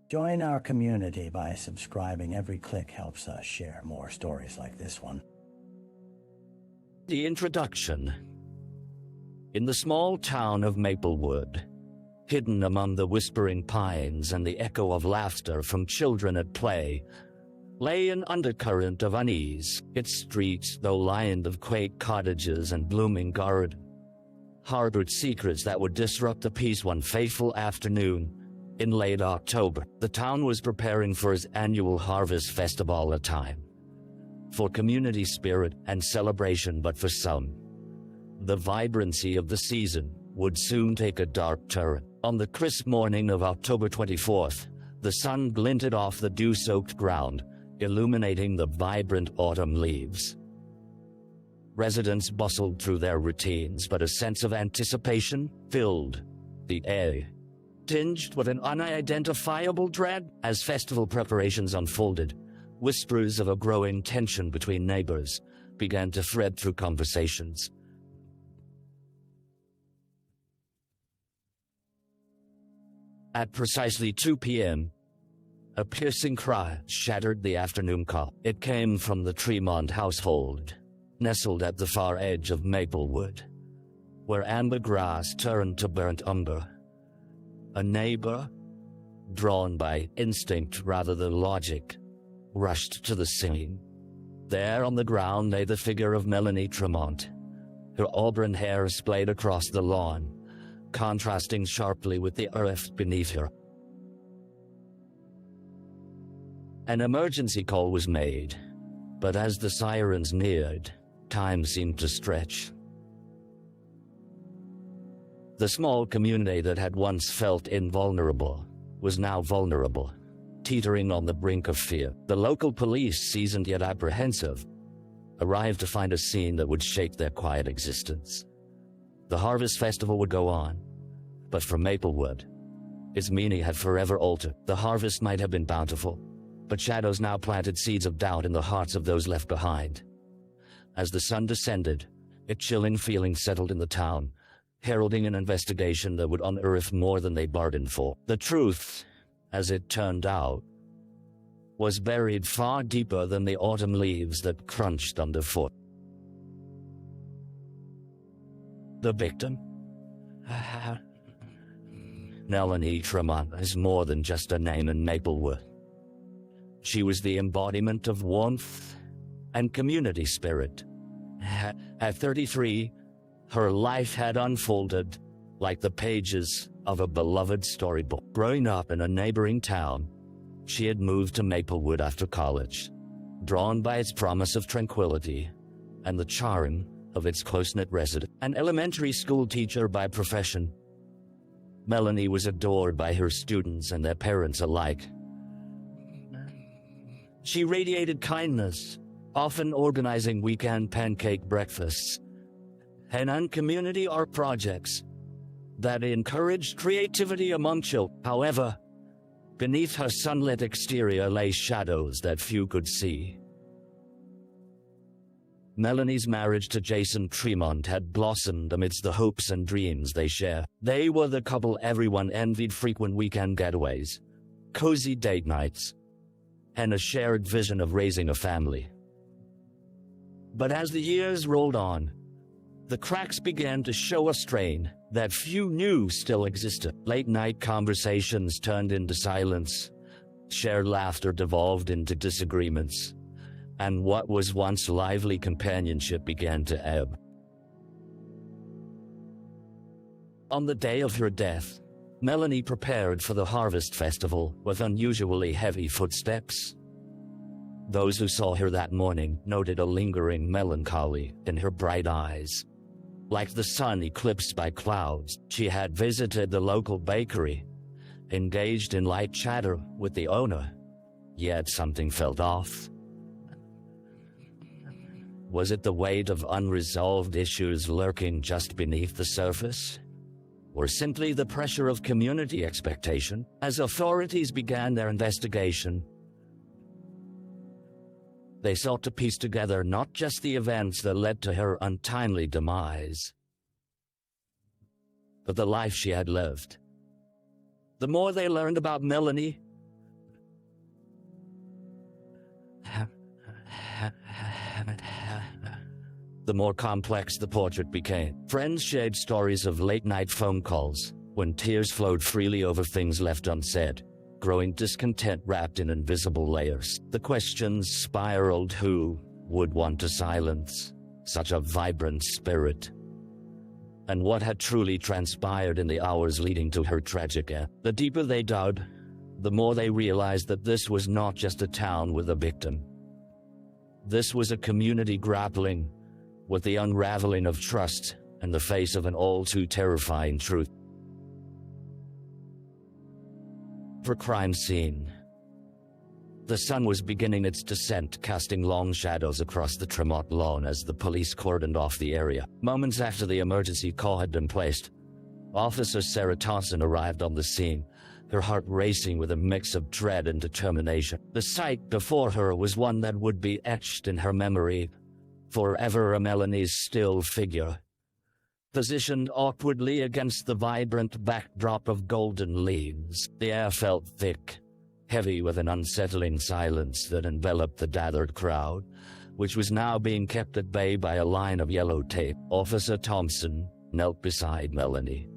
Join our community by subscribing. Every click helps us share more stories like this one. The introduction. In the small town of Maplewood, hidden among the whispering pines and the echo of laughter from children at play, lay an undercurrent of unease, its streets, though lined of quaint cottages and blooming garden, harbored secrets that would disrupt the peace one fateful afternoon. In late October, the town was preparing for its annual harvest festival, a time for community spirit and celebration, but for some, the vibrancy of the season would soon take a dark turn. On the crisp morning of October 24th, the sun glinted off the dew-soaked ground, illuminating the vibrant autumn leaves. Residents bustled through their routines, but a sense of anticipation filled the air, tinged with an unidentifiable dread. As festival preparations unfolded, whispers of a growing tension between neighbors began to thread through conversations. At precisely 2 p.m., a piercing cry shattered the afternoon calm. It came from the Tremont household, nestled at the far edge of Maplewood, where amber grass turned to burnt umber. A neighbor, drawn by instinct rather than logic, rushed to the scene. There on the ground lay the figure of Melanie Tremont, her auburn hair splayed across the lawn, contrasting sharply with the earth beneath her. An emergency call was made, but as the sirens neared, time seemed to stretch. The small community that had once felt invulnerable was now vulnerable, teetering on the brink of fear. The local police, seasoned yet apprehensive, arrived to find a scene that would shake their quiet existence. The harvest festival would go on, but for Maplewood, its meaning had forever altered. The harvest might have been bountiful, but shadows now planted seeds of doubt in the hearts of those left behind. As the sun descended, a chilling feeling settled in the town, heralding an investigation that would unearth more than they bargained for. The truth, as it turned out, was buried far deeper than the autumn leaves that crunched underfoot. The victim? Melanie Tremont is more than just a name in Maplewood. She was the embodiment of warmth and community spirit. At 33, her life had unfolded like the pages of a beloved storybook. Growing up in a neighboring town, she had moved to Maplewood after college, drawn by its promise of tranquility and the charm of its close-knit residents. An elementary school teacher by profession, Melanie was adored by her students and their parents alike. She radiated kindness, often organizing weekend pancake breakfasts and community art projects that encouraged creativity among children. However, beneath her sunlit exterior lay shadows that few could see. Melanie's marriage to Jason Tremont had blossomed amidst the hopes and dreams they shared. They were the couple everyone envied: frequent weekend getaways, cozy date nights, and a shared vision of raising a family. But as the years rolled on, the cracks began to show a strain that few knew still existed. Late-night conversations turned into silence, shared laughter devolved into disagreements, and what was once lively companionship began to ebb. On the day of her death, Melanie prepared for the harvest festival with unusually heavy footsteps. Those who saw her that morning noted a lingering melancholy in her bright eyes. Like the sun eclipsed by clouds, she had visited the local bakery, engaged in light chatter with the owner, yet something felt off. Was it the weight of unresolved issues lurking just beneath the surface? Or simply the pressure of community expectation? As authorities began their investigation, they sought to piece together not just the events that led to her untimely demise, but the life she had lived. The more they learned about Melanie, The more complex the portrait became. Friends shared stories of late-night phone calls, when tears flowed freely over things left unsaid, growing discontent wrapped in invisible layers. The questions spiraled: who would want to silence such a vibrant spirit? And what had truly transpired in the hours leading to her tragic end? The deeper they dug, the more they realized that this was not just a town with a victim. This was a community grappling with the unraveling of trust in the face of an all-too-terrifying truth. For crime scene. The sun was beginning its descent, casting long shadows across the Tremont lawn as the police cordoned off the area. Moments after the emergency call had been placed, Officer Sarah Thompson arrived on the scene, her heart racing with a mix of dread and determination. The sight before her was one that would be etched in her memory forever, a Melanie's still figure, positioned awkwardly against the vibrant backdrop of golden leaves. The air felt thick, heavy with an unsettling silence that enveloped the gathered crowd, which was now being kept at bay by a line of yellow tape. Officer Thompson knelt beside Melanie,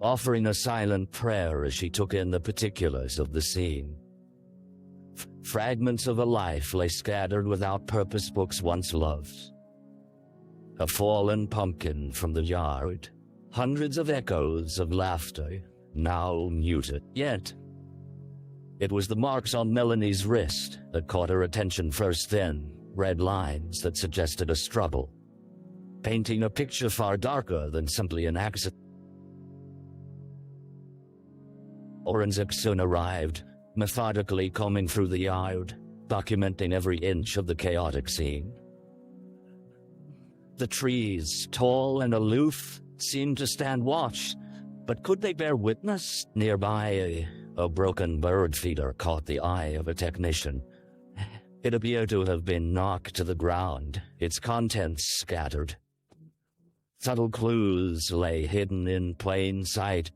offering a silent prayer as she took in the particulars of the scene. Fragments of a life lay scattered without purpose, books once loved, a fallen pumpkin from the yard, hundreds of echoes of laughter, now muted. Yet, it was the marks on Melanie's wrist that caught her attention first, then red lines that suggested a struggle, painting a picture far darker than simply an accident. Forensics soon arrived, methodically combing through the yard, documenting every inch of the chaotic scene. The trees, tall and aloof, seemed to stand watch, but could they bear witness? Nearby, a broken bird feeder caught the eye of a technician. It appeared to have been knocked to the ground, its contents scattered. Subtle clues lay hidden in plain sight,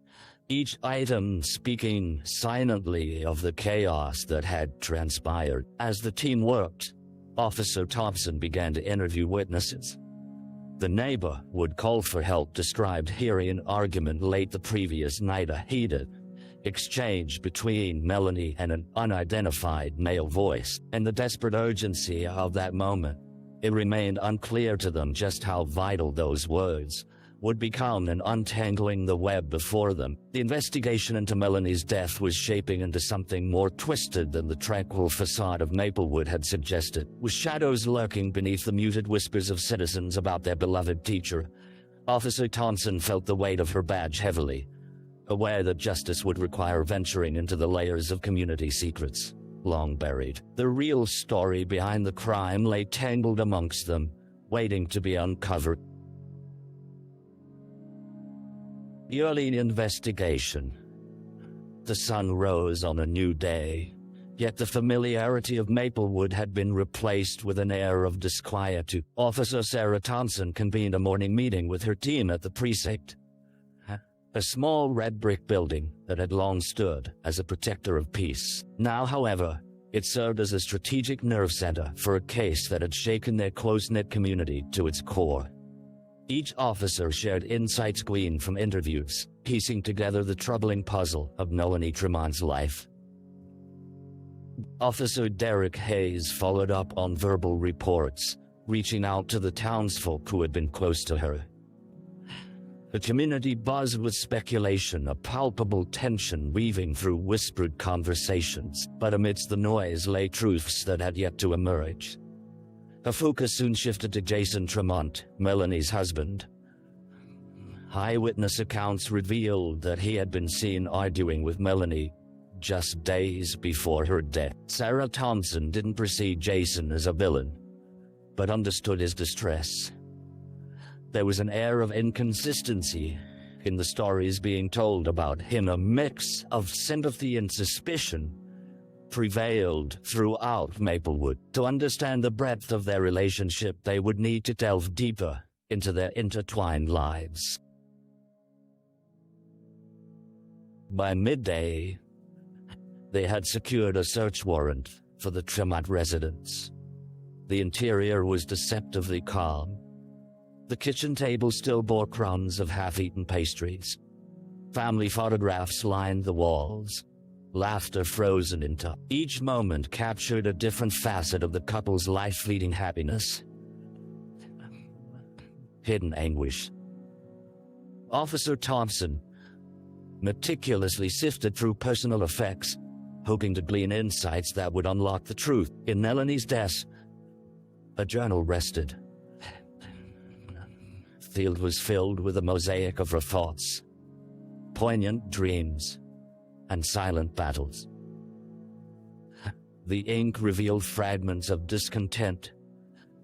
each item speaking silently of the chaos that had transpired. As the team worked, Officer Thompson began to interview witnesses. The neighbor would call for help, described hearing an argument late the previous night, a heated exchange between Melanie and an unidentified male voice. In the desperate urgency of that moment, it remained unclear to them just how vital those words would become in untangling the web before them. The investigation into Melanie's death was shaping into something more twisted than the tranquil facade of Maplewood had suggested. With shadows lurking beneath the muted whispers of citizens about their beloved teacher, Officer Thompson felt the weight of her badge heavily, aware that justice would require venturing into the layers of community secrets long buried. The real story behind the crime lay tangled amongst them, waiting to be uncovered. The early investigation. The sun rose on a new day, yet the familiarity of Maplewood had been replaced with an air of disquietude. Officer Sarah Thompson convened a morning meeting with her team at the precinct, a small red brick building that had long stood as a protector of peace. Now, however, it served as a strategic nerve center for a case that had shaken their close-knit community to its core. Each officer shared insights gleaned from interviews, piecing together the troubling puzzle of Melanie Tremont's life. Officer Derek Hayes followed up on verbal reports, reaching out to the townsfolk who had been close to her. The community buzzed with speculation, a palpable tension weaving through whispered conversations, but amidst the noise lay truths that had yet to emerge. Her focus soon shifted to Jason Tremont, Melanie's husband. Eyewitness accounts revealed that he had been seen arguing with Melanie just days before her death. Sarah Thompson didn't perceive Jason as a villain, but understood his distress. There was an air of inconsistency in the stories being told about him. A mix of sympathy and suspicion prevailed throughout Maplewood. To understand the breadth of their relationship, they would need to delve deeper into their intertwined lives. By midday, they had secured a search warrant for the Tremont residence. The interior was deceptively calm. The kitchen table still bore crumbs of half-eaten pastries. Family photographs lined the walls, laughter frozen in time. Each moment captured a different facet of the couple's life-fleeting happiness. Hidden anguish. Officer Thompson meticulously sifted through personal effects, hoping to glean insights that would unlock the truth. In Melanie's desk, a journal rested. The field was filled with a mosaic of her thoughts, poignant dreams, and silent battles. The ink revealed fragments of discontent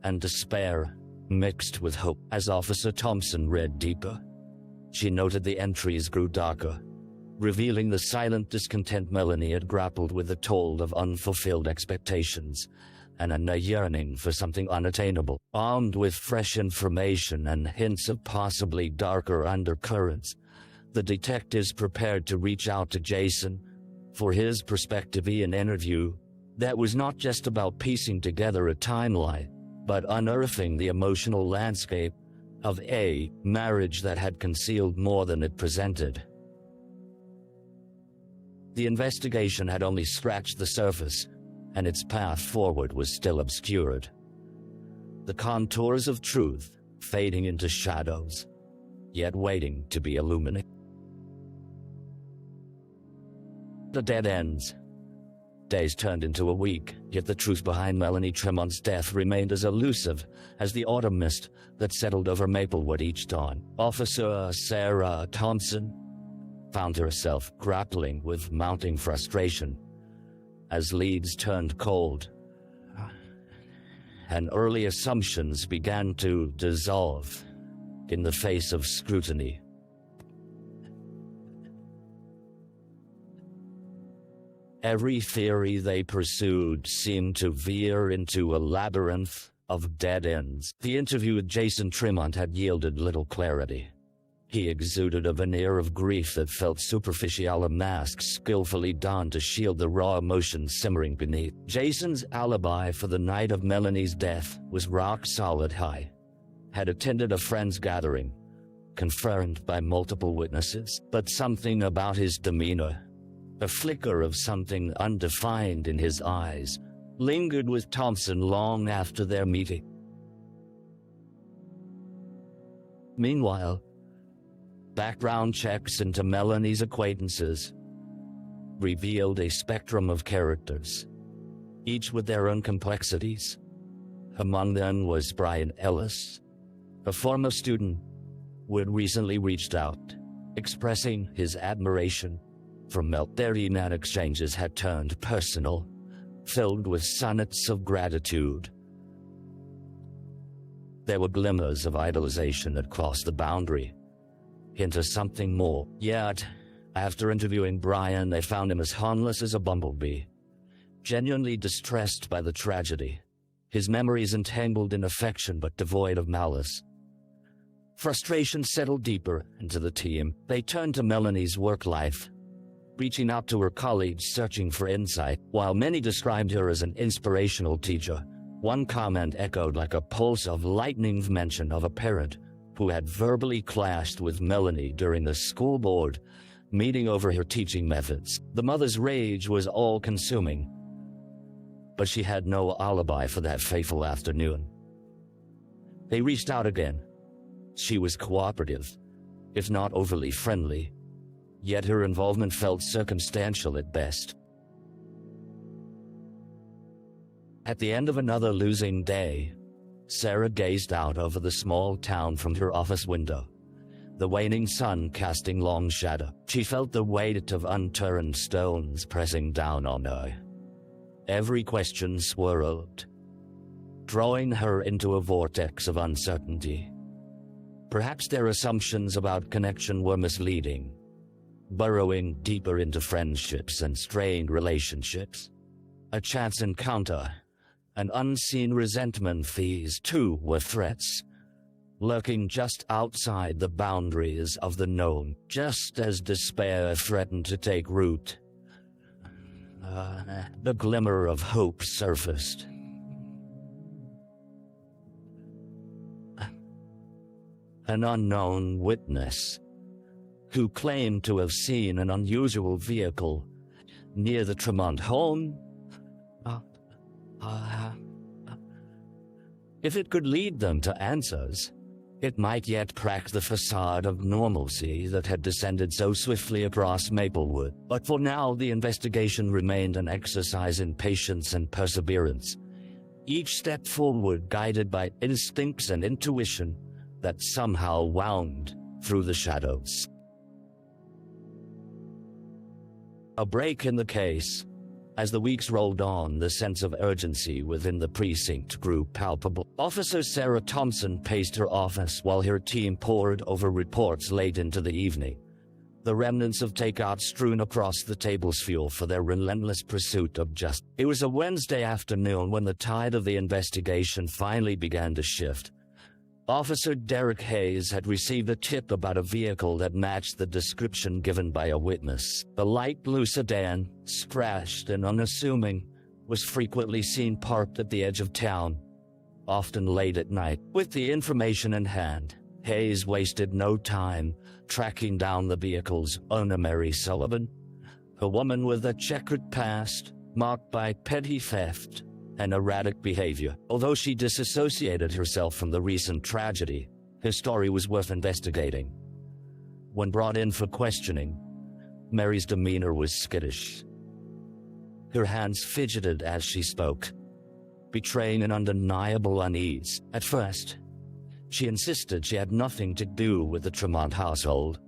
and despair mixed with hope. As Officer Thompson read deeper, she noted the entries grew darker, revealing the silent discontent Melanie had grappled with, the toll of unfulfilled expectations and a yearning for something unattainable. Armed with fresh information and hints of possibly darker undercurrents, the detectives prepared to reach out to Jason for his perspective in an interview that was not just about piecing together a timeline, but unearthing the emotional landscape of a marriage that had concealed more than it presented. The investigation had only scratched the surface, and its path forward was still obscured. The contours of truth fading into shadows, yet waiting to be illuminated. The dead ends. Days turned into a week, yet the truth behind Melanie Tremont's death remained as elusive as the autumn mist that settled over Maplewood each dawn. Officer Sarah Thompson found herself grappling with mounting frustration as leads turned cold and early assumptions began to dissolve in the face of scrutiny. Every theory they pursued seemed to veer into a labyrinth of dead ends. The interview with Jason Tremont had yielded little clarity. He exuded a veneer of grief that felt superficial, a mask skillfully donned to shield the raw emotions simmering beneath. Jason's alibi for the night of Melanie's death was rock solid. Had attended a friend's gathering, confirmed by multiple witnesses, but something about his demeanor, a flicker of something undefined in his eyes, lingered with Thompson long after their meeting. Meanwhile, background checks into Melanie's acquaintances revealed a spectrum of characters, each with their own complexities. Among them was Brian Ellis, a former student who had recently reached out, expressing his admiration for Mel. Their email exchanges had turned personal, filled with sonnets of gratitude. There were glimmers of idolization that crossed the boundary into something more. Yet, after interviewing Brian, they found him as harmless as a bumblebee, genuinely distressed by the tragedy, his memories entangled in affection but devoid of malice. Frustration settled deeper into the team. They turned to Melanie's work life, reaching out to her colleagues searching for insight. While many described her as an inspirational teacher, one comment echoed like a pulse of lightning mention of a parent who had verbally clashed with Melanie during the school board meeting over her teaching methods. The mother's rage was all-consuming, but she had no alibi for that fateful afternoon. They reached out again. She was cooperative, if not overly friendly, yet her involvement felt circumstantial at best. At the end of another losing day, Sarah gazed out over the small town from her office window, the waning sun casting long shadow. She felt the weight of unturned stones pressing down on her. Every question swirled, drawing her into a vortex of uncertainty. Perhaps their assumptions about connection were misleading, burrowing deeper into friendships and strained relationships. A chance encounter, an unseen resentment. These too were threats, lurking just outside the boundaries of the known. Just as despair threatened to take root, the glimmer of hope surfaced. an unknown witness, who claimed to have seen an unusual vehicle near the Tremont home. If it could lead them to answers, it might yet crack the facade of normalcy that had descended so swiftly across Maplewood. But for now, the investigation remained an exercise in patience and perseverance, each step forward guided by instincts and intuition that somehow wound through the shadows. A break in the case. As the weeks rolled on, the sense of urgency within the precinct grew palpable. Officer Sarah Thompson paced her office while her team pored over reports late into the evening, the remnants of takeout strewn across the tables fuel for their relentless pursuit of justice. It was a Wednesday afternoon when the tide of the investigation finally began to shift. Officer Derek Hayes had received a tip about a vehicle that matched the description given by a witness. The light blue sedan, scratched and unassuming, was frequently seen parked at the edge of town, often late at night. With the information in hand, Hayes wasted no time tracking down the vehicle's owner, Mary Sullivan, a woman with a checkered past marked by petty theft and erratic behavior. Although she disassociated herself from the recent tragedy, her story was worth investigating. When brought in for questioning, Mary's demeanor was skittish. Her hands fidgeted as she spoke, betraying an undeniable unease. At first, she insisted she had nothing to do with the Tremont household,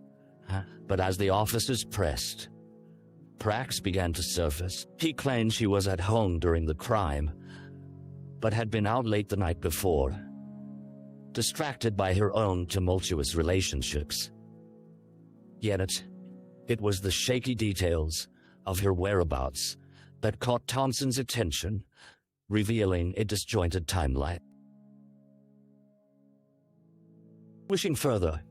but as the officers pressed, cracks began to surface. He claimed she was at home during the crime, but had been out late the night before, distracted by her own tumultuous relationships. Yet it was the shaky details of her whereabouts that caught Thompson's attention, revealing a disjointed timeline. Wishing further,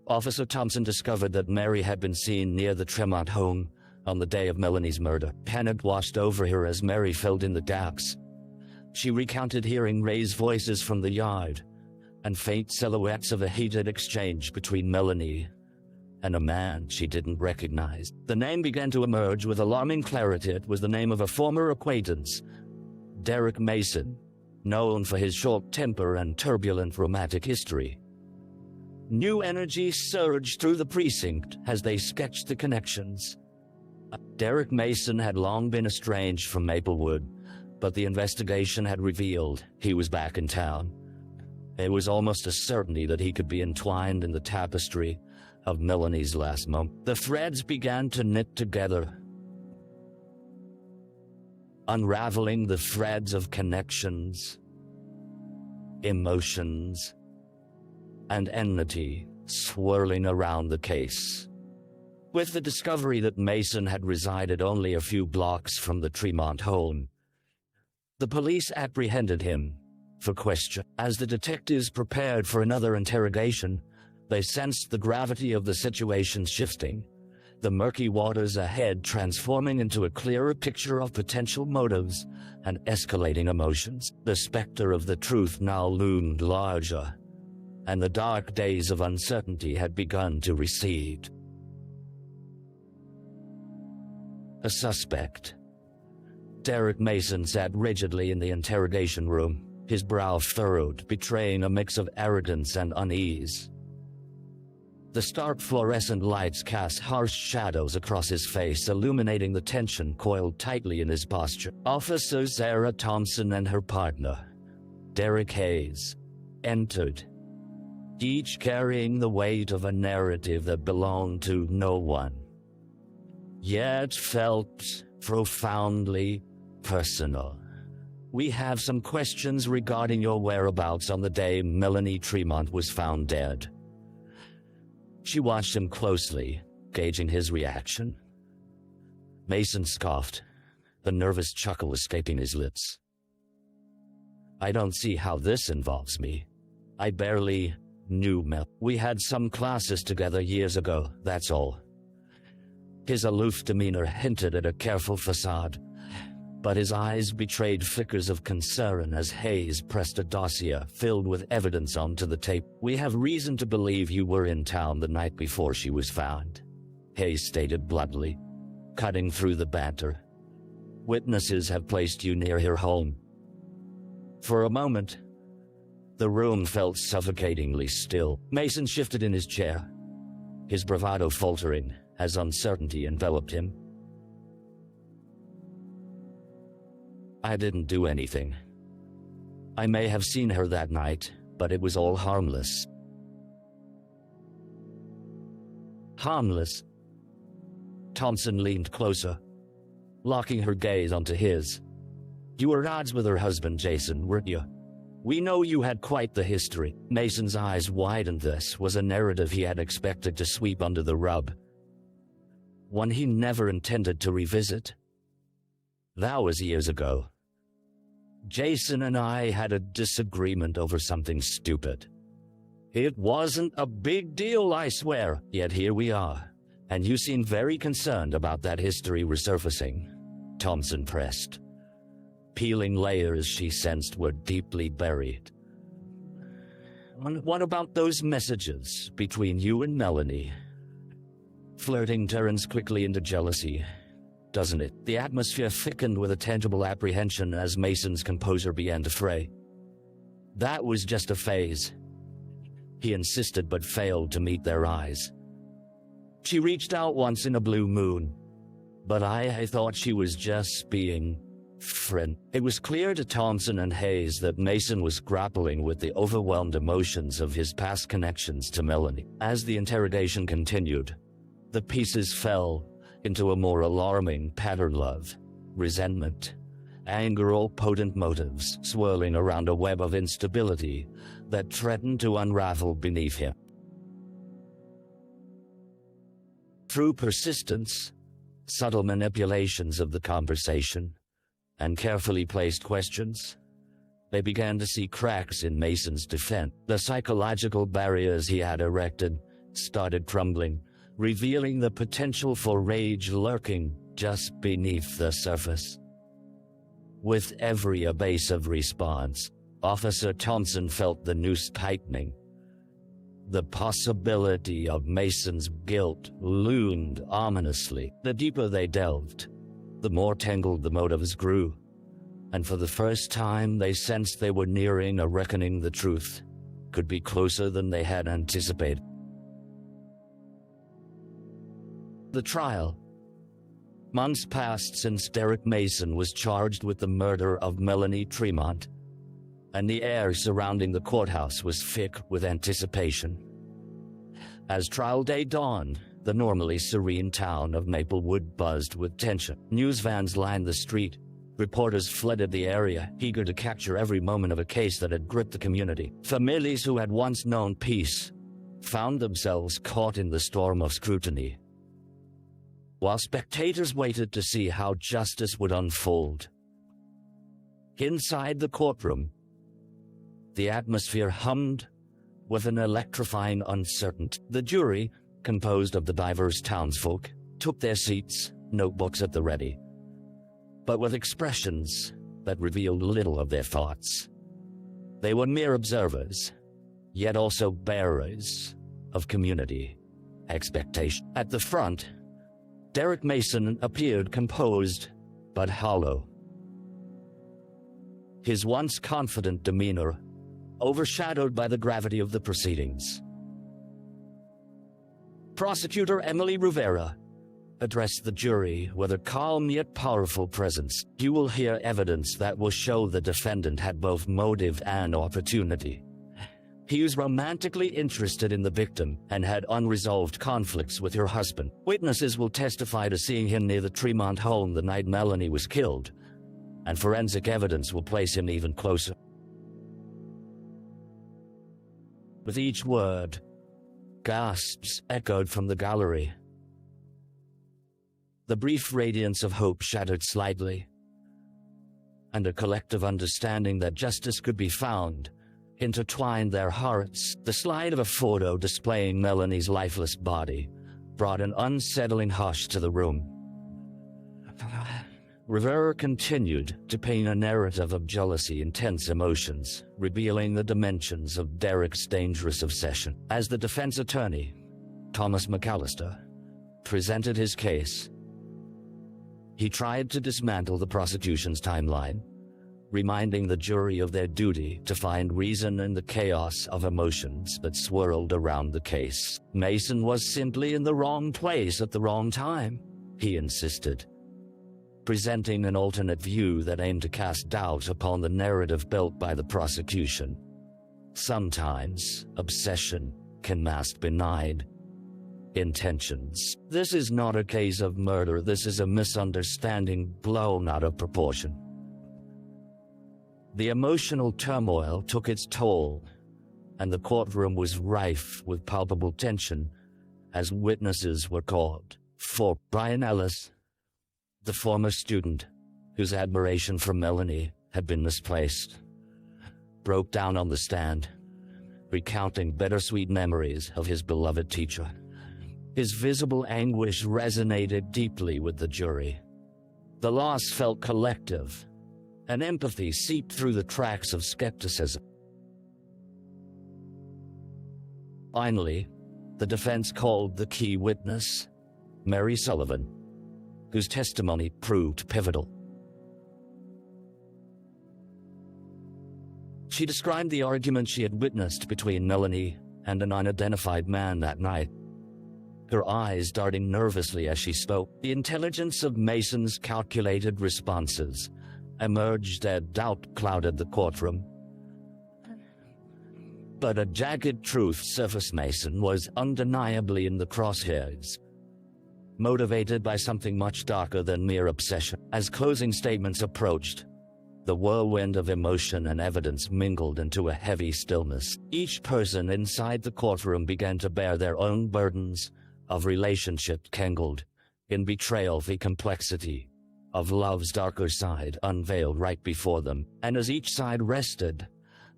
Officer Thompson discovered that Mary had been seen near the Tremont home on the day of Melanie's murder. Panic washed over her as Mary filled in the gaps. She recounted hearing raised voices from the yard and faint silhouettes of a heated exchange between Melanie and a man she didn't recognize. The name began to emerge with alarming clarity. It was the name of a former acquaintance, Derek Mason, known for his short temper and turbulent romantic history. New energy surged through the precinct as they sketched the connections. Derek Mason had long been estranged from Maplewood, but the investigation had revealed he was back in town. It was almost a certainty that he could be entwined in the tapestry of Melanie's last moment. The threads began to knit together, unraveling the threads of connections, emotions, and enmity swirling around the case. With the discovery that Mason had resided only a few blocks from the Tremont home, the police apprehended him for question. As the detectives prepared for another interrogation, they sensed the gravity of the situation shifting, the murky waters ahead transforming into a clearer picture of potential motives and escalating emotions. The specter of the truth now loomed larger, and the dark days of uncertainty had begun to recede. A suspect. Derek Mason sat rigidly in the interrogation room, his brow furrowed, betraying a mix of arrogance and unease. The stark fluorescent lights cast harsh shadows across his face, illuminating the tension coiled tightly in his posture. Officer Sarah Thompson and her partner, Derek Hayes, entered, each carrying the weight of a narrative that belonged to no one, yet felt profoundly personal. We have some questions regarding your whereabouts on the day Melanie Tremont was found dead. She watched him closely, gauging his reaction. Mason scoffed, the nervous chuckle escaping his lips. I don't see how this involves me. I barely knew Mel. We had some classes together years ago, that's all. His aloof demeanor hinted at a careful facade, but his eyes betrayed flickers of concern as Hayes pressed a dossier filled with evidence onto the tape. "We have reason to believe you were in town the night before she was found," Hayes stated bluntly, cutting through the banter. "Witnesses have placed you near her home." For a moment, the room felt suffocatingly still. Mason shifted in his chair, his bravado faltering as uncertainty enveloped him. "I didn't do anything. I may have seen her that night, but it was all harmless." "Harmless?" Thompson leaned closer, locking her gaze onto his. "You were at odds with her husband, Jason, weren't you? We know you had quite the history." Mason's eyes widened. This was a narrative he had expected to sweep under the rug, one he never intended to revisit. "That was years ago. Jason and I had a disagreement over something stupid. It wasn't a big deal, I swear, yet here we are, and you seem very concerned about that history resurfacing," Thompson pressed, peeling layers she sensed were deeply buried. "What about those messages between you and Melanie?" Flirting turns quickly into jealousy, doesn't it? The atmosphere thickened with a tangible apprehension as Mason's composure began to fray. "That was just a phase," he insisted, but failed to meet their eyes. "She reached out once in a blue moon, but I thought she was just being friend." It was clear to Thompson and Hayes that Mason was grappling with the overwhelmed emotions of his past connections to Melanie. As the interrogation continued, the pieces fell into a more alarming pattern: love, resentment, anger, all potent motives swirling around a web of instability that threatened to unravel beneath him. Through persistence, subtle manipulations of the conversation, and carefully placed questions, they began to see cracks in Mason's defense. The psychological barriers he had erected started crumbling, revealing the potential for rage lurking just beneath the surface. With every evasive response, Officer Thompson felt the noose tightening. The possibility of Mason's guilt loomed ominously. The deeper they delved, the more tangled the motives grew, and for the first time they sensed they were nearing a reckoning. The truth could be closer than they had anticipated. The trial. Months passed since Derek Mason was charged with the murder of Melanie Tremont, and the air surrounding the courthouse was thick with anticipation. As trial day dawned, the normally serene town of Maplewood buzzed with tension. News vans lined the street. Reporters flooded the area, eager to capture every moment of a case that had gripped the community. Families who had once known peace found themselves caught in the storm of scrutiny, while spectators waited to see how justice would unfold. Inside the courtroom, the atmosphere hummed with an electrifying uncertainty. The jury, composed of the diverse townsfolk, took their seats, notebooks at the ready, but with expressions that revealed little of their thoughts. They were mere observers, yet also bearers of community expectation. At the front, Derek Mason appeared composed but hollow, his once confident demeanor overshadowed by the gravity of the proceedings. Prosecutor Emily Rivera addressed the jury with a calm yet powerful presence. "You will hear evidence that will show the defendant had both motive and opportunity. He was romantically interested in the victim and had unresolved conflicts with her husband. Witnesses will testify to seeing him near the Tremont home the night Melanie was killed, and forensic evidence will place him even closer." With each word, gasps echoed from the gallery. The brief radiance of hope shattered slightly, and a collective understanding that justice could be found intertwined their hearts. The slide of a photo displaying Melanie's lifeless body brought an unsettling hush to the room. Rivera continued to paint a narrative of jealousy, intense emotions, revealing the dimensions of Derek's dangerous obsession. As the defense attorney, Thomas McAllister, presented his case, he tried to dismantle the prosecution's timeline, reminding the jury of their duty to find reason in the chaos of emotions that swirled around the case. Mason was simply in the wrong place at the wrong time, he insisted, presenting an alternate view that aimed to cast doubt upon the narrative built by the prosecution. Sometimes, obsession can mask benign intentions. This is not a case of murder, this is a misunderstanding blown out of proportion. The emotional turmoil took its toll, and the courtroom was rife with palpable tension as witnesses were called. For Brian Ellis, the former student whose admiration for Melanie had been misplaced, broke down on the stand, recounting bittersweet memories of his beloved teacher. His visible anguish resonated deeply with the jury. The loss felt collective, and empathy seeped through the cracks of skepticism. Finally, the defense called the key witness, Mary Sullivan, whose testimony proved pivotal. She described the argument she had witnessed between Melanie and an unidentified man that night, her eyes darting nervously as she spoke. The intelligence of Mason's calculated responses emerged as doubt clouded the courtroom. But a jagged truth surfaced. Mason was undeniably in the crosshairs, motivated by something much darker than mere obsession. As closing statements approached, the whirlwind of emotion and evidence mingled into a heavy stillness. Each person inside the courtroom began to bear their own burdens of relationships tangled in betrayal, the complexity of love's darker side unveiled right before them. And as each side rested,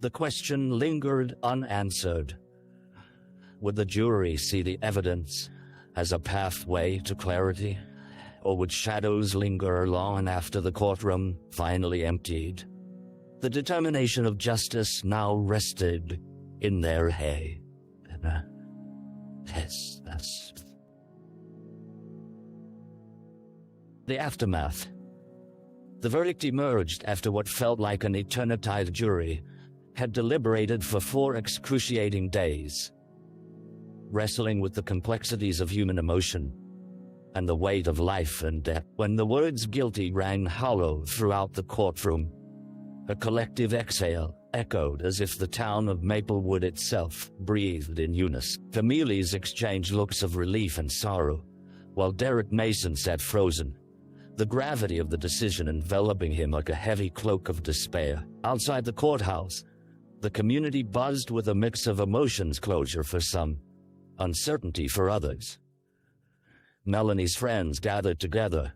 the question lingered unanswered. Would the jury see the evidence as a pathway to clarity, or would shadows linger long after the courtroom finally emptied? The determination of justice now rested in their hands. The aftermath. The verdict emerged after what felt like an eternitized jury had deliberated for 4 excruciating days, wrestling with the complexities of human emotion and the weight of life and death. When the words guilty rang hollow throughout the courtroom, a collective exhale echoed as if the town of Maplewood itself breathed in unison. Families exchanged looks of relief and sorrow, while Derek Mason sat frozen, the gravity of the decision enveloping him like a heavy cloak of despair. Outside the courthouse, the community buzzed with a mix of emotions, closure for some, uncertainty for others. Melanie's friends gathered together,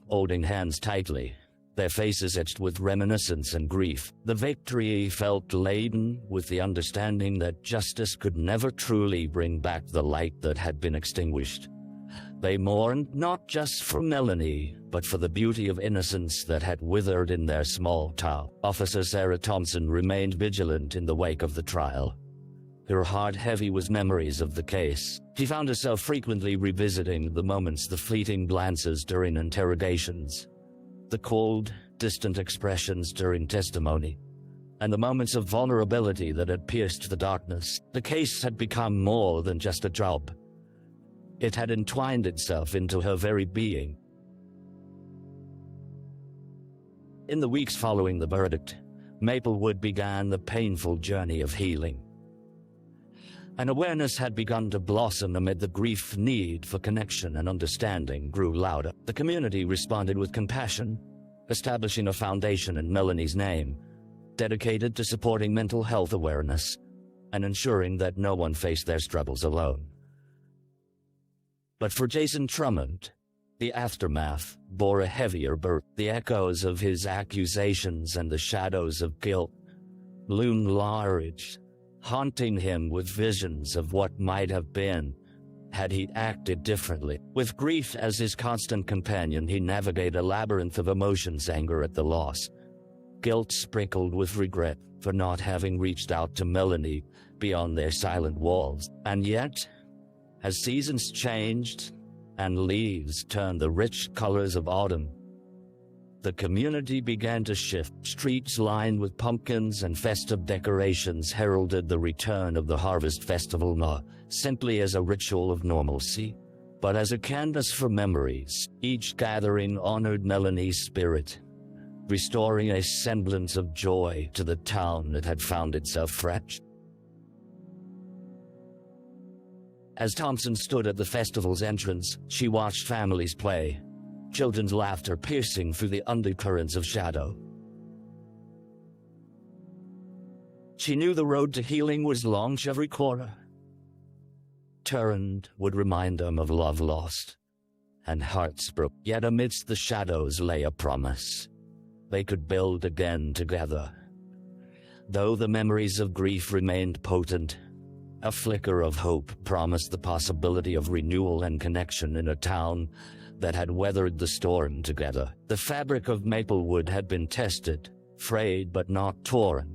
holding hands tightly, their faces etched with reminiscence and grief. The victory felt laden with the understanding that justice could never truly bring back the light that had been extinguished. They mourned not just for Melanie, but for the beauty of innocence that had withered in their small town. Officer Sarah Thompson remained vigilant in the wake of the trial, her heart heavy with memories of the case. She found herself frequently revisiting the moments, the fleeting glances during interrogations, the cold, distant expressions during testimony, and the moments of vulnerability that had pierced the darkness. The case had become more than just a job. It had entwined itself into her very being. In the weeks following the verdict, Maplewood began the painful journey of healing. An awareness had begun to blossom amid the grief. Need for connection and understanding grew louder. The community responded with compassion, establishing a foundation in Melanie's name, dedicated to supporting mental health awareness and ensuring that no one faced their struggles alone. But for Jason Tremont, the aftermath bore a heavier burden. The echoes of his accusations and the shadows of guilt loomed large, haunting him with visions of what might have been had he acted differently? With grief as his constant companion, he navigated a labyrinth of emotions: anger at the loss, guilt sprinkled with regret for not having reached out to Melanie beyond their silent walls. And yet, as seasons changed and leaves turned the rich colors of autumn, the community began to shift. Streets lined with pumpkins and festive decorations heralded the return of the harvest festival, not simply as a ritual of normalcy, but as a canvas for memories. Each gathering honored Melanie's spirit, restoring a semblance of joy to the town that had found itself fragile. As Thompson stood at the festival's entrance, she watched families play, children's laughter piercing through the undercurrents of shadow. She knew the road to healing was long. Every corner turned would remind them of love lost and hearts broke. Yet amidst the shadows lay a promise. They could build again together. Though the memories of grief remained potent, a flicker of hope promised the possibility of renewal and connection in a town that had weathered the storm together. The fabric of Maplewood had been tested, frayed but not torn,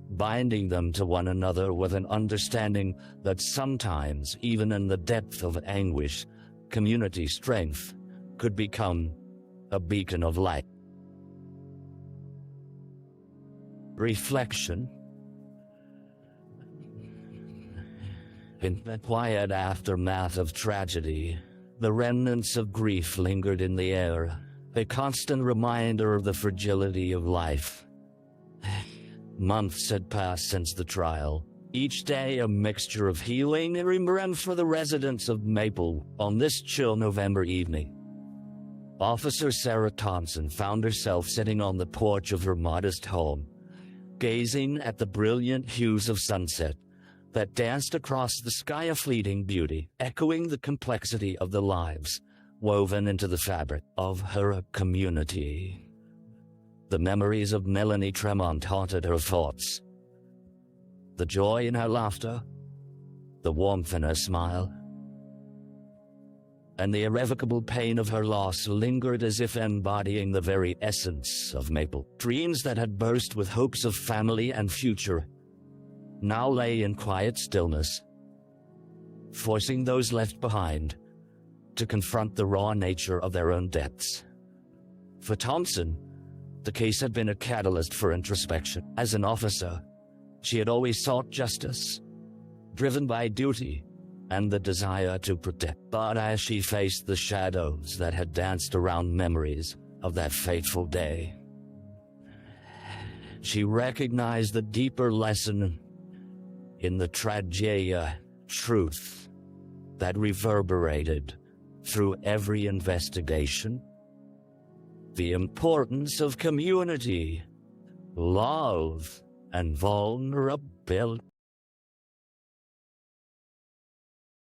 binding them to one another with an understanding that sometimes, even in the depth of anguish, community strength could become a beacon of light. Reflection. In the quiet aftermath of tragedy, the remnants of grief lingered in the air, a constant reminder of the fragility of life. Months had passed since the trial, each day a mixture of healing and remembrance for the residents of Maple. On this chill November evening, Officer Sarah Thompson found herself sitting on the porch of her modest home, gazing at the brilliant hues of sunset that danced across the sky, a fleeting beauty, echoing the complexity of the lives woven into the fabric of her community. The memories of Melanie Tremont haunted her thoughts. The joy in her laughter, the warmth in her smile, and the irrevocable pain of her loss lingered as if embodying the very essence of Maple. Dreams that had burst with hopes of family and future now lay in quiet stillness, forcing those left behind to confront the raw nature of their own depths. For Thompson, the case had been a catalyst for introspection. As an officer, she had always sought justice, driven by duty and the desire to protect. But as she faced the shadows that had danced around memories of that fateful day, she recognized the deeper lesson in the tragedy, truth that reverberated through every investigation: the importance of community, love, and vulnerability.